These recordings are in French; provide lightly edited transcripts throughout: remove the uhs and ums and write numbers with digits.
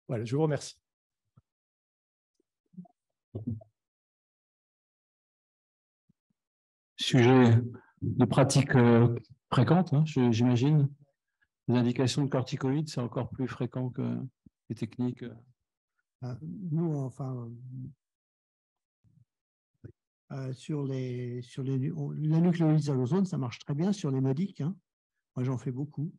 Voilà, je vous remercie. Sujet de pratique fréquente, hein, j'imagine. Les indications de corticoïdes, c'est encore plus fréquent que les techniques. Nous, enfin, sur la nucléolyse à l'ozone, ça marche très bien sur les modiques. Hein. Moi, j'en fais beaucoup.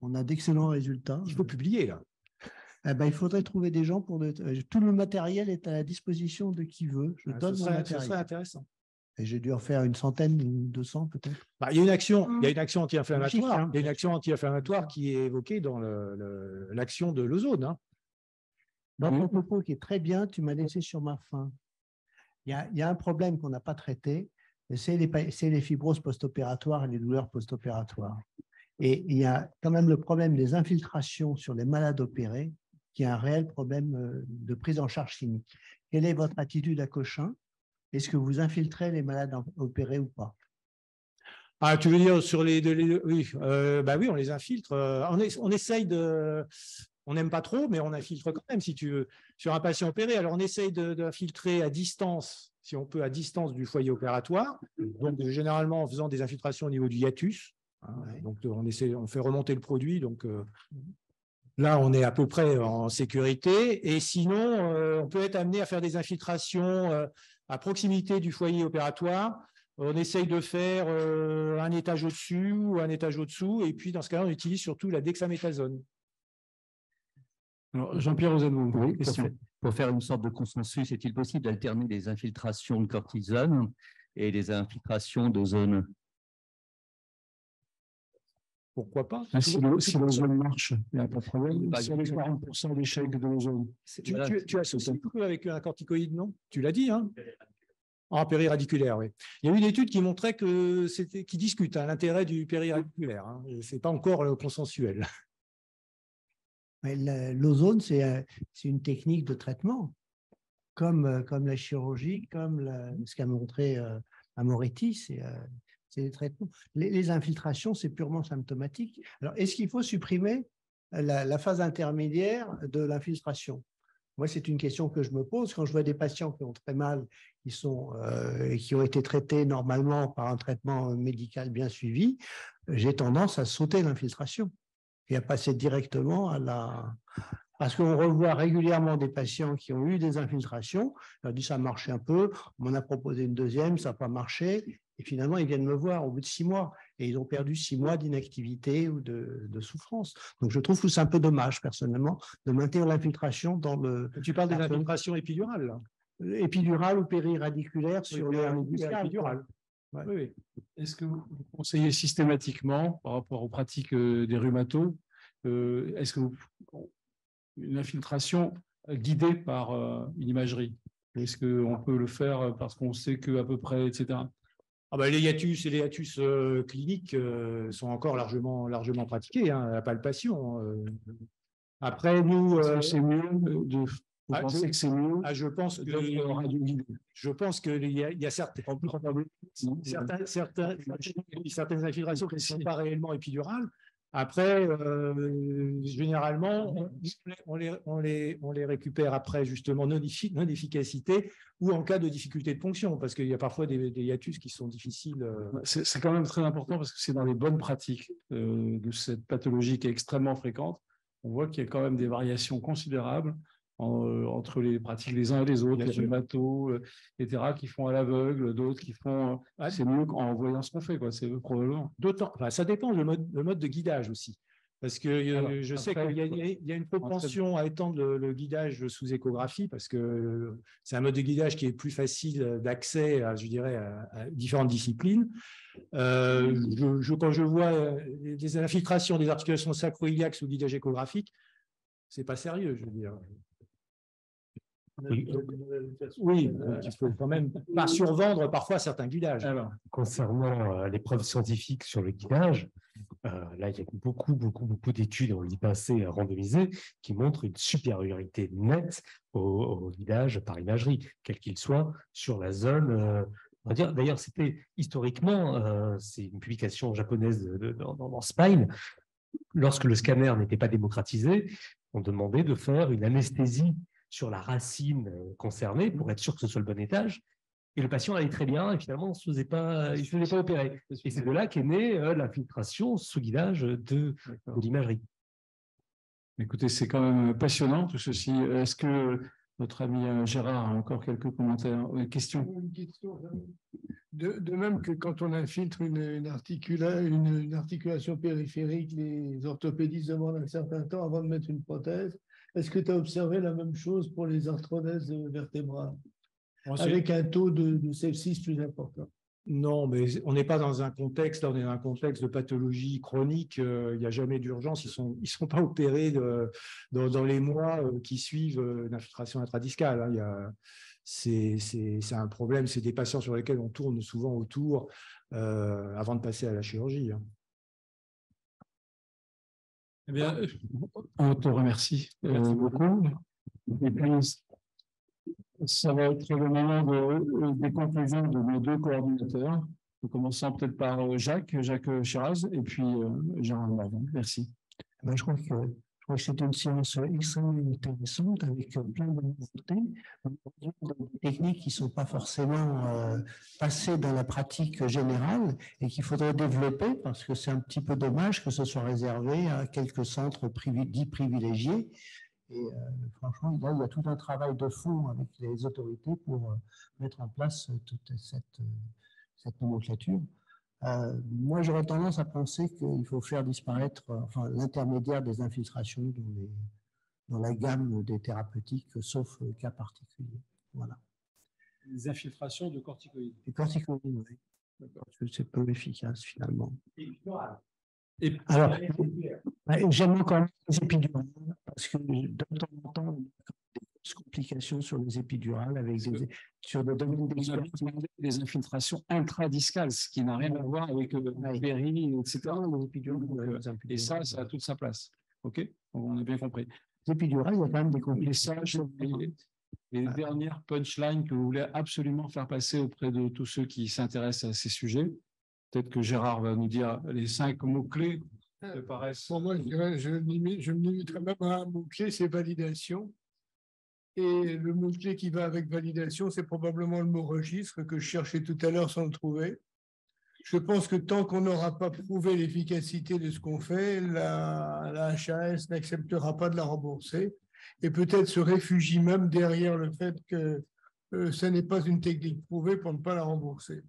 On a d'excellents résultats. Il faut publier, là. Il faudrait trouver des gens pour... tout le matériel est à la disposition de qui veut. Je donne mon matériel. Ce serait intéressant. Et j'ai dû en faire une centaine ou 200 peut-être. Il y a une action anti-inflammatoire. Hein. Il y a une action anti-inflammatoire qui est évoquée dans l'action de l'ozone. Hein. Dans ton propos qui est très bien, tu m'as laissé sur ma faim. Il y a un problème qu'on n'a pas traité, c'est les fibroses post-opératoires et les douleurs post-opératoires. Et il y a quand même le problème des infiltrations sur les malades opérés, qui est un réel problème de prise en charge clinique. Quelle est votre attitude à Cochin? Est-ce que vous infiltrez les malades opérés ou pas? Ah, tu veux dire sur oui, oui, on les infiltre. On essaye de... On n'aime pas trop, mais on infiltre quand même, si tu veux, sur un patient opéré. Alors, on essaye d'infiltrer à distance, si on peut, à distance du foyer opératoire. Donc, généralement, en faisant des infiltrations au niveau du hiatus. Hein, ouais. Donc, on fait remonter le produit. Donc, là, on est à peu près en sécurité. Et sinon, on peut être amené à faire des infiltrations à proximité du foyer opératoire. On essaye de faire un étage au-dessus ou un étage au-dessous. Et puis, dans ce cas-là, on utilise surtout la dexaméthasone. Jean-Pierre Ozanneau, oui, pour faire une sorte de consensus, est-il possible d'alterner les infiltrations de cortisone et les infiltrations d'ozone? Pourquoi pas? Si l'ozone marche, il n'y a pas de problème. Sur les 40% d'échec de l'ozone. Tu associes un peu avec un corticoïde, non? Tu l'as dit, hein? En périradiculaire, oui. Il y a eu une étude qui montrait qui discute l'intérêt du périradiculaire. Hein. Ce n'est pas encore consensuel. L'ozone, c'est une technique de traitement, comme la chirurgie, comme ce qu'a montré Amoretti, c'est des traitements. Les infiltrations, c'est purement symptomatique. Alors, est-ce qu'il faut supprimer la phase intermédiaire de l'infiltration? Moi, c'est une question que je me pose quand je vois des patients qui ont très mal, qui ont été traités normalement par un traitement médical bien suivi. J'ai tendance à sauter l'infiltration et à passer directement parce qu'on revoit régulièrement des patients qui ont eu des infiltrations. On leur dit ça a marché un peu, on m'en a proposé une deuxième, ça n'a pas marché, et finalement ils viennent me voir au bout de 6 mois, et ils ont perdu 6 mois d'inactivité ou de souffrance. Donc je trouve que c'est un peu dommage, personnellement, de maintenir l'infiltration dans le... Tu parles des infiltrations épidurales, là. Épidurale ou périradiculaire sur les épidurales. Ouais. Oui. Est-ce que vous conseillez systématiquement, par rapport aux pratiques des rhumatos, est-ce que une infiltration guidée par une imagerie, est-ce qu'on peut le faire parce qu'on sait qu'à peu près, etc. Les hiatus et les hiatus cliniques sont encore largement pratiqués, hein, la palpation. Après, nous... c'est mieux de... Vous pensez que c'est mieux? Je pense qu'il y a certaines infiltrations qui ne sont pas réellement épidurales. Après, généralement, on les récupère après, justement, non d'efficacité ou en cas de difficulté de ponction, parce qu'il y a parfois des hiatus qui sont difficiles. C'est quand même très important parce que c'est dans les bonnes pratiques de cette pathologie qui est extrêmement fréquente. On voit qu'il y a quand même des variations considérables entre les pratiques les uns et les autres, les rhumatos, etc., qui font à l'aveugle, d'autres qui font... c'est mieux en voyant ce qu'on fait, quoi. C'est probablement. Ça dépend le mode de guidage aussi. Parce que je sais qu'il y a une propension à étendre le guidage sous échographie, parce que c'est un mode de guidage qui est plus facile d'accès, je dirais, à différentes disciplines. Quand je vois des infiltrations des articulations sacro-iliaques sous guidage échographique, c'est pas sérieux, je veux dire. Oui, il faut quand même pas survendre parfois certains guidages. Alors, concernant les preuves scientifiques sur le guidage, là, il y a beaucoup d'études, on y passé randomisées, qui montrent une supériorité nette au guidage par imagerie, quel qu'il soit, sur la zone. On va dire, d'ailleurs, c'était historiquement, c'est une publication japonaise dans Spine. Lorsque le scanner n'était pas démocratisé, on demandait de faire une anesthésie sur la racine concernée pour être sûr que ce soit le bon étage. Et le patient allait très bien et finalement, il ne se faisait pas opérer. Et c'est de là qu'est née l'infiltration sous guidage de l'imagerie. Écoutez, c'est quand même passionnant tout ceci. Est-ce que notre ami Gérard a encore quelques commentaires, questions? Une question. De même que quand on infiltre une articulation périphérique, les orthopédistes demandent un certain temps avant de mettre une prothèse. Est-ce que tu as observé la même chose pour les arthrodèses vertébrales, avec un taux de sepsis plus important? Non, mais on n'est pas dans un contexte, là on est dans un contexte de pathologie chronique, il n'y a jamais d'urgence, ils sont pas opérés dans les mois qui suivent l'infiltration intradiscale. Hein. C'est un problème, c'est des patients sur lesquels on tourne souvent autour avant de passer à la chirurgie. Hein. Eh bien, on te remercie beaucoup. Et puis, ça va être le moment des conclusions de nos deux coordinateurs. Nous commençons peut-être par Jacques Chiraz, et puis Gérard Morvan. Merci. Je crois que c'était une séance extrêmement intéressante avec plein de nouveautés, des techniques qui ne sont pas forcément passées dans la pratique générale et qu'il faudrait développer parce que c'est un petit peu dommage que ce soit réservé à quelques centres dits privilégiés. Et franchement, là, il y a tout un travail de fond avec les autorités pour mettre en place toute cette nomenclature. Moi, j'aurais tendance à penser qu'il faut faire disparaître l'intermédiaire des infiltrations dans la gamme des thérapeutiques, sauf cas particuliers. Voilà. Les infiltrations de corticoïdes. Les corticoïdes, oui. Parce que c'est peu efficace finalement. Et alors, j'aime encore les épidurales parce que de temps en temps, on a des grosses complications sur les épidurales sur des domaines d'expertise. Des infiltrations intradiscales, ce qui n'a rien à voir avec le péri, etc. Les épidurales, et ça a toute sa place. OK? On a bien compris. Les épidurales, il y a quand même des complications. Les dernières punchlines que vous voulez absolument faire passer auprès de tous ceux qui s'intéressent à ces sujets. Peut-être que Gérard va nous dire les 5 mots-clés qui paraissent. Pour moi, je me limiterai même à un mot-clé, c'est validation. Et le mot-clé qui va avec validation, c'est probablement le mot registre que je cherchais tout à l'heure sans le trouver. Je pense que tant qu'on n'aura pas prouvé l'efficacité de ce qu'on fait, la HAS n'acceptera pas de la rembourser et peut-être se réfugie même derrière le fait que ce n'est pas une technique prouvée pour ne pas la rembourser.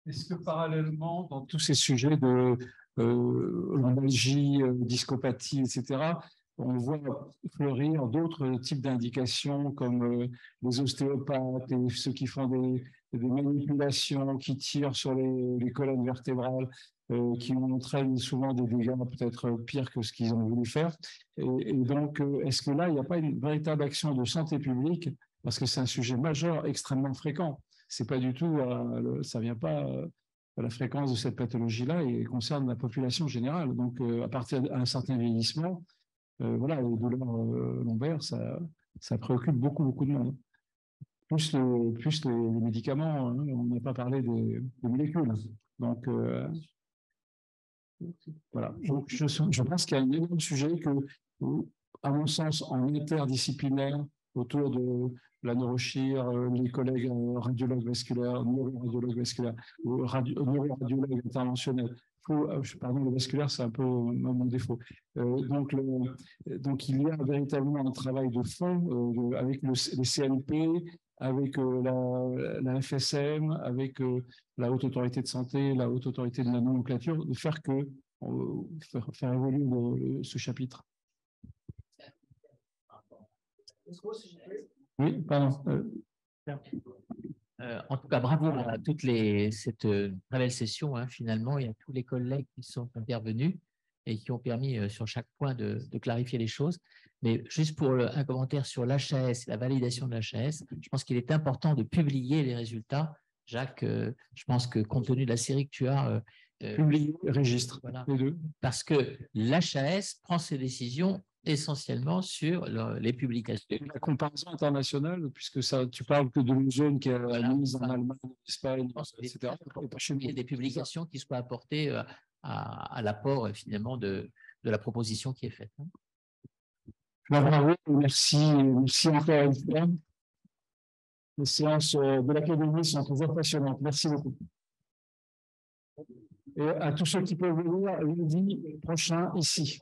Est-ce que parallèlement, dans tous ces sujets de lombalgie, discopathie, etc., on voit fleurir d'autres types d'indications comme les ostéopathes et ceux qui font des manipulations, qui tirent sur les colonnes vertébrales, qui entraînent souvent des dégâts peut-être pires que ce qu'ils ont voulu faire. Et donc, est-ce que là, il n'y a pas une véritable action de santé publique, parce que c'est un sujet majeur, extrêmement fréquent. C'est pas du tout, ça vient pas à la fréquence de cette pathologie-là et concerne la population générale. Donc, à partir d'un certain vieillissement, voilà, les douleurs lombaires, ça préoccupe beaucoup de monde. Plus les médicaments, hein, on n'a pas parlé des molécules. Donc, voilà. Donc, je pense qu'il y a un énorme sujet que, à mon sens, en interdisciplinaire, autour de la neurochir, les collègues radiologues vasculaires, neuroradiologues vasculaires, neuroradiologues interventionnels. Pardon, le vasculaire, c'est un peu mon défaut. Donc, il y a véritablement un travail de fond avec les CNP, avec la FSM, avec la Haute Autorité de Santé, la Haute Autorité de la Nomenclature, de faire évoluer ce chapitre. Oui, pardon. En tout cas, bravo à cette très belle session. Hein. Finalement, il y a tous les collègues qui sont intervenus et qui ont permis sur chaque point de clarifier les choses. Mais juste pour un commentaire sur l'HAS, la validation de l'HAS, je pense qu'il est important de publier les résultats. Jacques, je pense que compte tenu de la série que tu as… publier, registre, voilà, les deux. Parce que l'HAS prend ses décisions essentiellement sur les publications. Et la comparaison internationale, puisque tu parles que de l'ozone qui est mise en Allemagne, en Espagne, etc. Il y a des publications qui soient apportées à l'apport finalement de la proposition qui est faite. Bravo, merci encore une fois. Les séances de l'Académie sont toujours passionnantes. Merci beaucoup. Et à tous ceux qui peuvent venir lundi prochain ici.